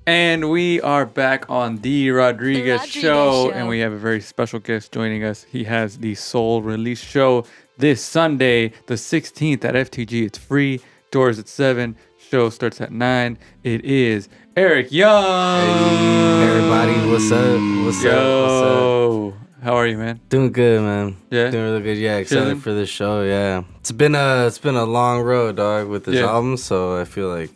And we are back on the Rodriguez Show, and we have a very special guest joining us. He has the Soul Release Show this Sunday, the 16th at FTG. It's free. Doors at 7. Show starts at 9. It is Erick Yung. Hey, everybody. What's up? What's up? How are you, man? Doing good, man. Yeah? Doing really good. Yeah, excited Chilling? for this show. Yeah. It's been a long road, dog, with this album, so I feel like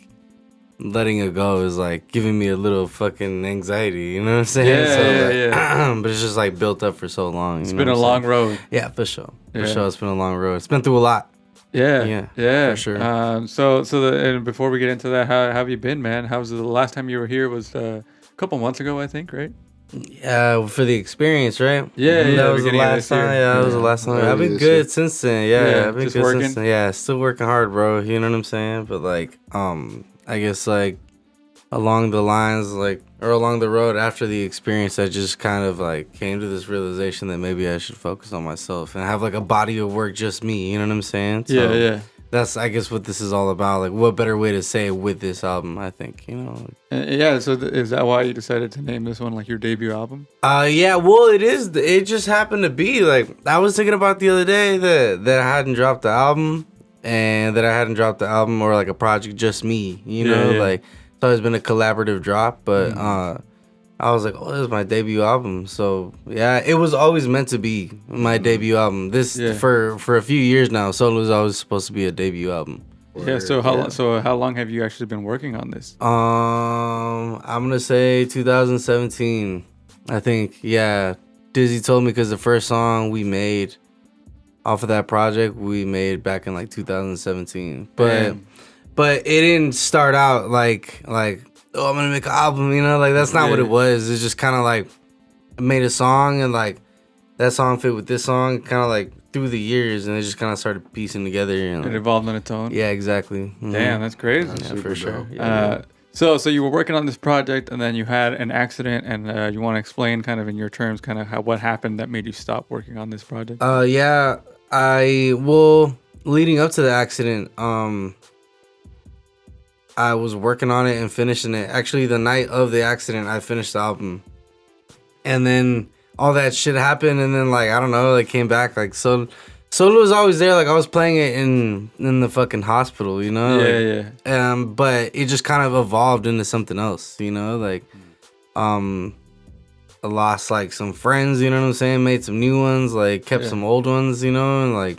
letting it go is like giving me a little fucking anxiety, you know what I'm saying? But it's just like built up for so long. It's been a long road. Yeah, for sure. For sure, it's been a long road. It's been through a lot. Yeah, for sure. And before we get into that, how have you been, man? How's the last time you were here was a couple months ago, I think, right? Yeah, for the experience, right? Yeah, that was the last time. Yeah, that was the last time. I've been good since then. Yeah, I've been just good working? since then. Yeah, still working hard, bro. You know what I'm saying? But like, I guess like along the lines, like, or along the road after the experience, I just kind of like came to this realization that maybe I should focus on myself and have like a body of work, just me. You know what I'm saying? So, yeah. That's, I guess, what this is all about. Like, what better way to say it with this album, I think, you know? So is that why you decided to name this one like your debut album? Yeah, well, it is. It just happened to be, like, I was thinking about the other day that I hadn't dropped the album, or like a project just me, you know? Like, it's always been a collaborative drop, but I was like, oh, this is my debut album. So, yeah, it was always meant to be my debut album. For a few years now, Solo was always supposed to be a debut album. Yeah, so how long have you actually been working on this? I'm going to say 2017, I think. Yeah, Dizzy told me because the first song we made off of that project, we made back in like 2017. But it didn't start out like oh, I'm gonna make an album, you know, like that's not what it was. It's just kind of like I made a song and like that song fit with this song, kind of like through the years, and it just kind of started piecing together. You know, it evolved on its own. Yeah, exactly. Mm-hmm. Damn, that's crazy. Yeah, for sure. So you were working on this project, and then you had an accident, and you want to explain kind of in your terms, kind of what happened that made you stop working on this project? Yeah, leading up to the accident, I was working on it and finishing it. Actually, the night of the accident, I finished the album. And then all that shit happened, and then, like, I don't know, it came back. Like, Solo was always there. Like, I was playing it in the fucking hospital, you know? Yeah. But it just kind of evolved into something else, you know? Like, I lost, like, some friends, you know what I'm saying? Made some new ones, like, kept some old ones, you know? And, like,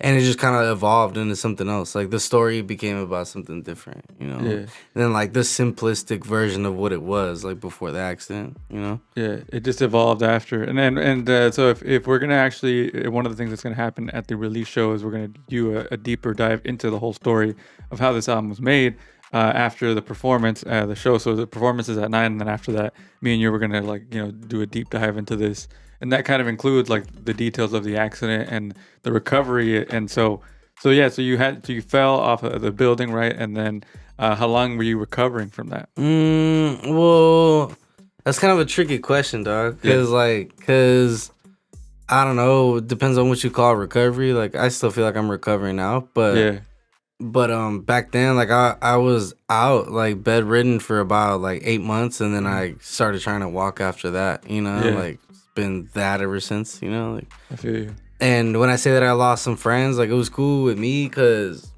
and it just kind of evolved into something else. Like, the story became about something different, you know? Yeah. And then, like, the simplistic version of what it was, like, before the accident, you know? Yeah, it just evolved after. So if we're going to actually, one of the things that's going to happen at the release show is we're going to do a deeper dive into the whole story of how this album was made after the performance, the show. So the performance is at 9, and then after that, me and you were going to, like, you know, do a deep dive into this. And that kind of includes like the details of the accident and the recovery. And so you fell off of the building, right? And then how long were you recovering from that? Well, that's kind of a tricky question, dog. Cause I don't know. It depends on what you call recovery. Like, I still feel like I'm recovering now, but back then, like, I was out, like, bedridden for about like 8 months, and then I started trying to walk after that. You know, like. Been that ever since, you know, like, I feel you. And when I say that I lost some friends, like, it was cool with me because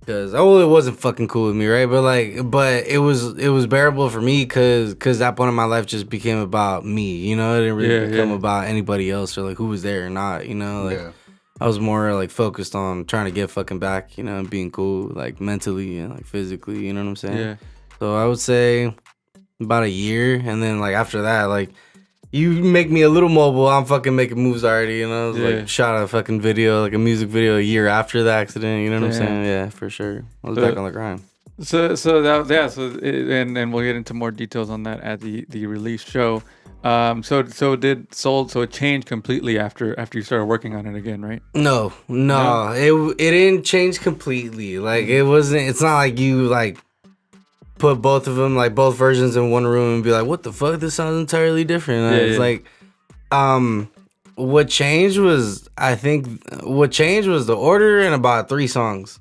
it wasn't fucking cool with me, right? But it was bearable for me because that point in my life just became about me, you know. It didn't really become about anybody else or like who was there or not, you know. Like, I was more like focused on trying to get fucking back, you know, and being cool, like, mentally and like physically, you know what I'm saying? Yeah. So I would say about a year, and then like after that, like, you make me a little mobile, I'm fucking making moves already, you know? Like, shot a fucking video, like a music video a year after the accident, you know what I'm saying? Yeah, for sure. I was back on the grind. And we'll get into more details on that at the release show. So it changed completely after you started working on it again, right? No, it didn't change completely. Like, it's not like you, like, put both of them, like, both versions in one room and be like, what the fuck, this sounds entirely different. Like, what changed was the order and about 3 songs.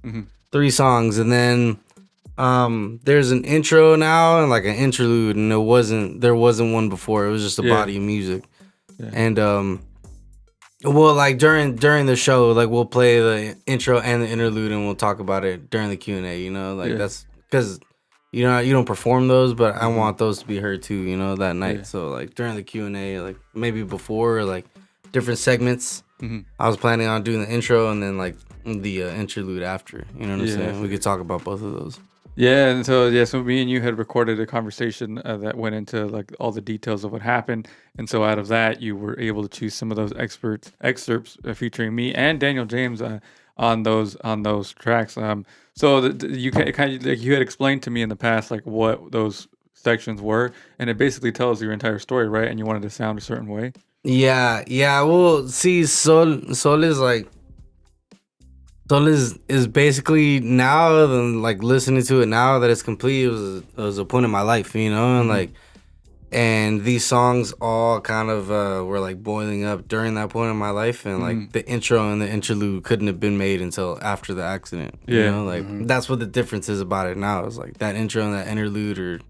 3 songs, and then There's an intro now and like an interlude, and there wasn't one before. It was just a body of music. Yeah. And well, like during the show, like we'll play the intro and the interlude, and we'll talk about it during the Q&A. You know, like that's because you don't perform those, but I want those to be heard too. You know, that night. So like during the Q&A, like maybe before, like different segments. I was planning on doing the intro and then like the interlude after. You know what I'm saying? We could talk about both of those. Yeah, and so me and you had recorded a conversation that went into like all the details of what happened, and so out of that, you were able to choose some of those excerpts featuring me and Daniel James on those tracks. So you kind of like you had explained to me in the past like what those sections were, and it basically tells your entire story, right? And you wanted to sound a certain way. Yeah. Well, see, Sol is basically now than like listening to it now that it's complete. It was a point in my life, you know, and like, and these songs all kind of were like boiling up during that point in my life, and like the intro and the interlude couldn't have been made until after the accident. You know, like that's what the difference is about it now. Is like that intro and that interlude are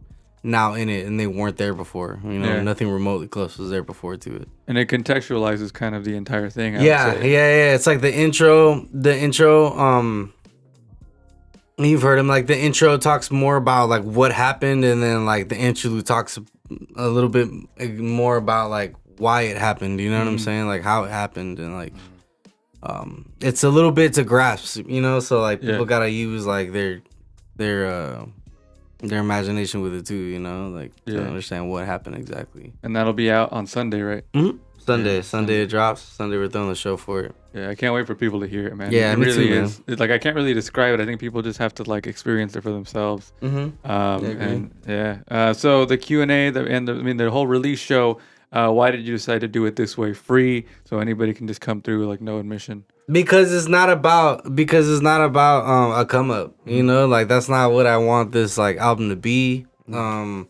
now in it, and they weren't there before. You know, nothing remotely close was there before to it. And it contextualizes kind of the entire thing. Yeah. It's like the intro. You've heard him. Like the intro talks more about like what happened, and then like the interlude talks a little bit more about like why it happened. You know what I'm saying? Like how it happened, and like it's a little bit to grasp. You know, so like people gotta use like their imagination with it too, you know, like to understand what happened exactly. And that'll be out on Sunday, right? Sunday it drops. Sunday we're throwing the show for it. Yeah, I can't wait for people to hear it, man. Yeah, it me really too, is. Like I can't really describe it. I think people just have to like experience it for themselves. So the Q&A the whole release show. Why did you decide to do it this way, free, so anybody can just come through, like no admission? Because it's not about a come up, you know, like that's not what I want this like album to be. Like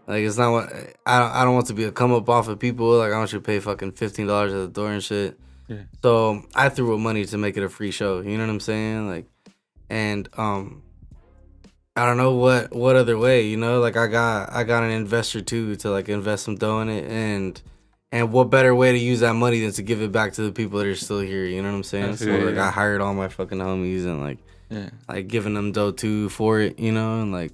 it's not what I don't want to be a come up off of people. Like I want you to pay fucking $15 at the door and shit. Yeah. So I threw up money to make it a free show. You know what I'm saying? Like, and I don't know what other way. You know, like I got an investor too to like invest some dough in it, and what better way to use that money than to give it back to the people that are still here? You know what I'm saying? So like I hired all my fucking homies and like giving them dough too for it, you know, and like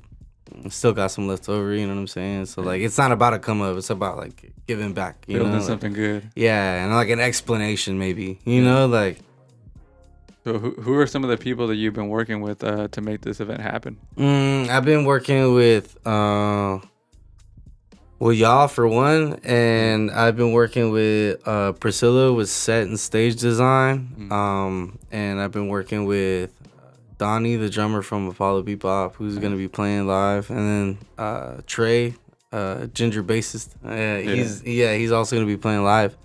still got some left over. You know what I'm saying? So like it's not about a come up. It's about like giving back. You Building know, something good. Yeah, and like an explanation maybe. You know, like. So who are some of the people that you've been working with to make this event happen? I've been working with y'all for one, and I've been working with Priscilla with set and stage design. And I've been working with Donnie, the drummer from Apollo Bebop, who's gonna be playing live, and then Trey, ginger bassist. He's also gonna be playing live.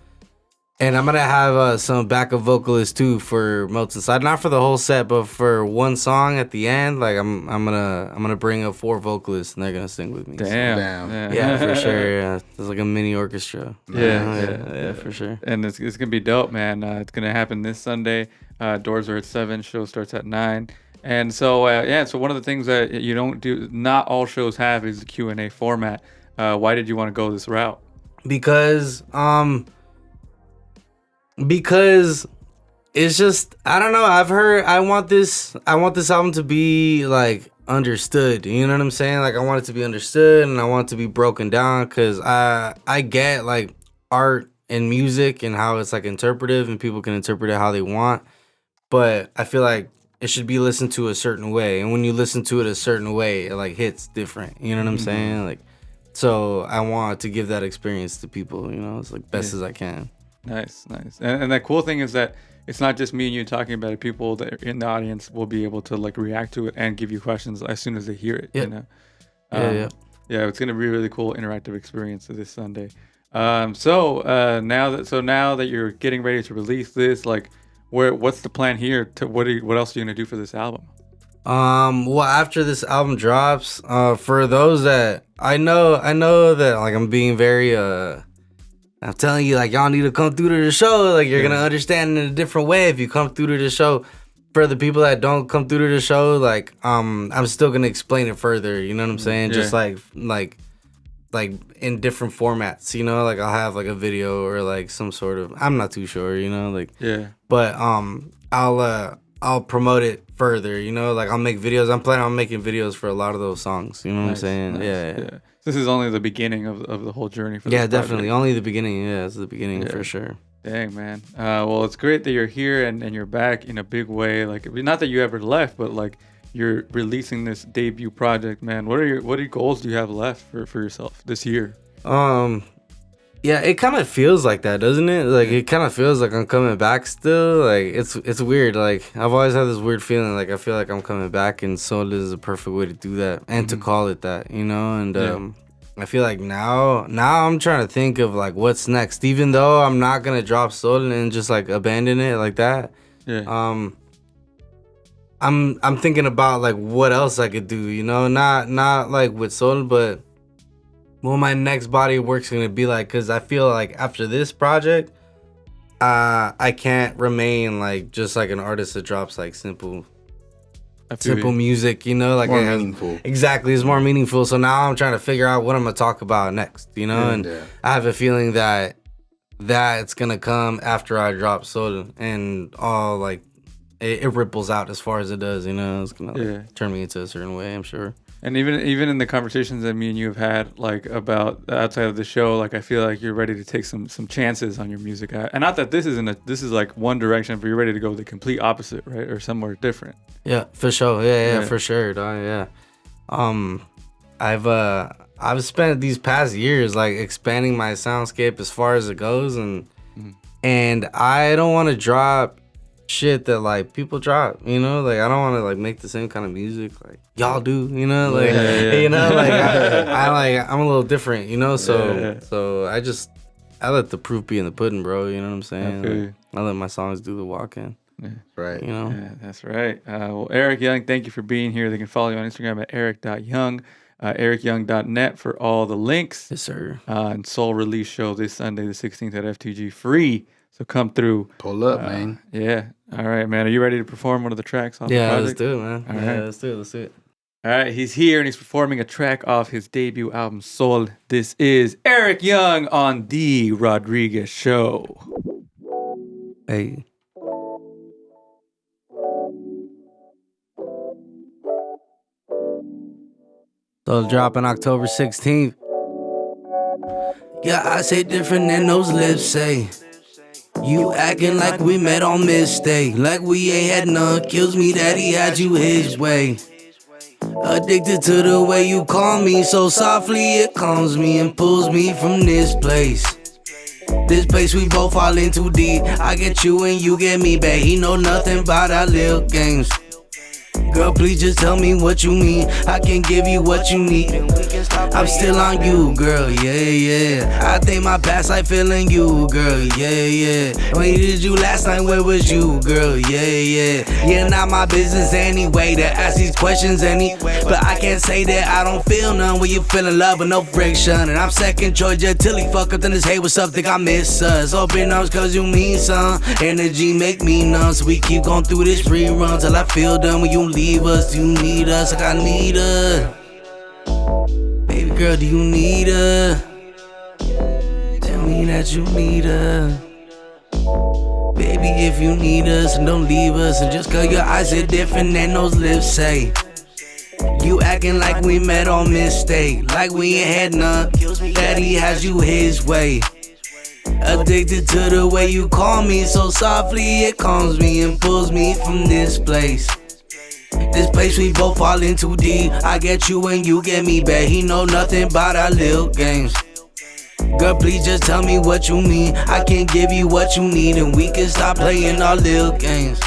And I'm gonna have some backup vocalists too for Melton Side, not for the whole set, but for one song at the end. Like I'm gonna bring up 4 vocalists and they're gonna sing with me. Damn. Yeah, for sure. Yeah. It's like a mini orchestra. Yeah, for sure. And it's gonna be dope, man. It's gonna happen this Sunday. Doors are at 7. Show starts at 9. And so so one of the things that you don't do, not all shows have, is the Q&A format. Why did you want to go this route? Because it's just, I don't know, I want this album to be like understood, you know what I'm saying? Like I want it to be understood, and I want it to be broken down, because I get like art and music and how it's like interpretive, and people can interpret it how they want, but I feel like it should be listened to a certain way, and when you listen to it a certain way, it like hits different, you know what I'm saying? Like, so I want to give that experience to people, you know, as like best as I can. Nice. And the cool thing is that it's not just me and you talking about it. People that are in the audience will be able to like react to it and give you questions as soon as they hear it. You know? Yeah, it's gonna be a really cool interactive experience this Sunday. So now that you're getting ready to release this, like, what's the plan here? What else are you gonna do for this album? Well, after this album drops, for those that I know that like I'm being very I'm telling you, like, y'all need to come through to the show. Like, you're going to understand in a different way if you come through to the show. for the people that don't come through to the show, like I'm still gonna explain it further. You know what I'm saying? Yeah. Just like in different formats. You know, like I'll have like a video or like some sort of. I'm not too sure. You know, like Yeah. but I'll promote it further. You know, like I'll make videos. I'm planning on making videos for a lot of those songs. You know what I'm saying? Nice. Yeah. This is only the beginning of the whole journey for Yeah, this definitely. project. Only the beginning. Yeah, it's the beginning for sure. Dang, man. Well, it's great that you're here and you're back in a big way. Like, not that you ever left, but like you're releasing this debut project, man. What are your goals do you have left for yourself this year? Yeah, it kind of feels like that, doesn't it? Like it kind of feels like I'm coming back still. Like it's weird. Like I've always had this weird feeling. Like I feel like I'm coming back, and Soul is a perfect way to do that and to call it that, you know. And I feel like now I'm trying to think of like what's next. Even though I'm not gonna drop Soul and just like abandon it like that. Yeah. I'm thinking about like what else I could do. You know, not like with Soul, but what my next body of work's gonna be like, because I feel like after this project, I can't remain like just like an artist that drops like simple music, you know, like More meaningful. Exactly, it's more meaningful. So now I'm trying to figure out what I'm gonna talk about next, you know, and I have a feeling that it's gonna come after I drop Soda, and all like it ripples out as far as it does, you know. It's gonna like, turn me into a certain way, I'm sure. And even in the conversations that me and you have had, like about outside of the show, like I feel like you're ready to take some chances on your music. And not that this is like one direction, but you're ready to go the complete opposite, right, or somewhere different. Yeah, for sure. Yeah, for sure. Dog. Yeah. I've spent these past years like expanding my soundscape as far as it goes, and I don't want to drop shit that like people drop, you know, like I don't want to like make the same kind of music like y'all do, you know, like you know, like I'm a little different, you know, so I let the proof be in the pudding, bro, you know what I'm saying? Like, I let my songs do the walking. Right. You know? Yeah, that's right. Well, Erick Yung, thank you for being here. They can follow you on Instagram at eric.young, erickyoung.net for all the links. Yes, sir. And Soul release show this Sunday, the 16th at FTG, free. So come through. Pull up, man. Yeah. All right, man. Are you ready to perform one of the tracks off the Yeah, project? let's do it, man. All Yeah, right. let's do it. All right, he's here and he's performing a track off his debut album, Soul. This is Erick Yung on The Rodriguez Show. Hey. So dropping October 16th. Yeah, I say different than those lips say. You acting like we met on mistake, like we ain't had none. Kills me that he had you his way. Addicted to the way you call me so softly, it calms me and pulls me from this place. This place we both fall in too deep. I get you and you get me, babe. He know nothing about our Lil Games. Girl, please just tell me what you mean. I can give you what you need. I'm still on you, girl, yeah. I think my past like feeling you, girl, yeah. When did you last night, where was you, girl, yeah. Yeah, not my business anyway to ask these questions but I can't say that I don't feel none when you feel in love with no friction. And I'm second choice till he fuck up, then this hate what's up, think I miss us. Open arms cause you mean some energy make me numb, so we keep going through this rerun till I feel done. When you leave us, do you need us like I need her? Baby girl, do you need her? Tell me that you need her. Baby, if you need us, and don't leave us. And just cause your eyes are different than those lips say. You acting like we met on mistake, like we ain't had none. That he has you his way. Addicted to the way you call me so softly, it calms me and pulls me from this place. This place we both fall in too deep. I get you and you get me, babe. He know nothing about our Lil Games. Girl, please just tell me what you mean. I can give you what you need, and we can stop playing our Lil Games.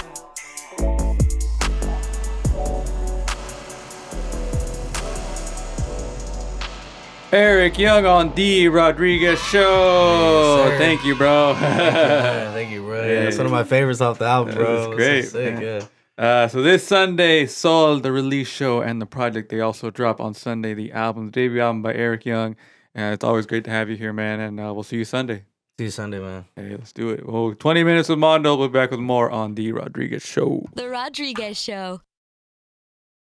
Erick Yung on The Rodriguez Show. Yes, thank you, bro. Thank you, bro. Yeah, it's one of my favorites off the album, bro. That's great. So sick, yeah. So this Sunday, Soul, the release show, and the project, they also drop on Sunday, the album, the debut album by Erick Yung. It's always great to have you here, man, and we'll see you Sunday. See you Sunday, man. Hey, let's do it. Well, 20 minutes with Mondo. We'll be back with more on The Rodriguez Show. The Rodriguez Show.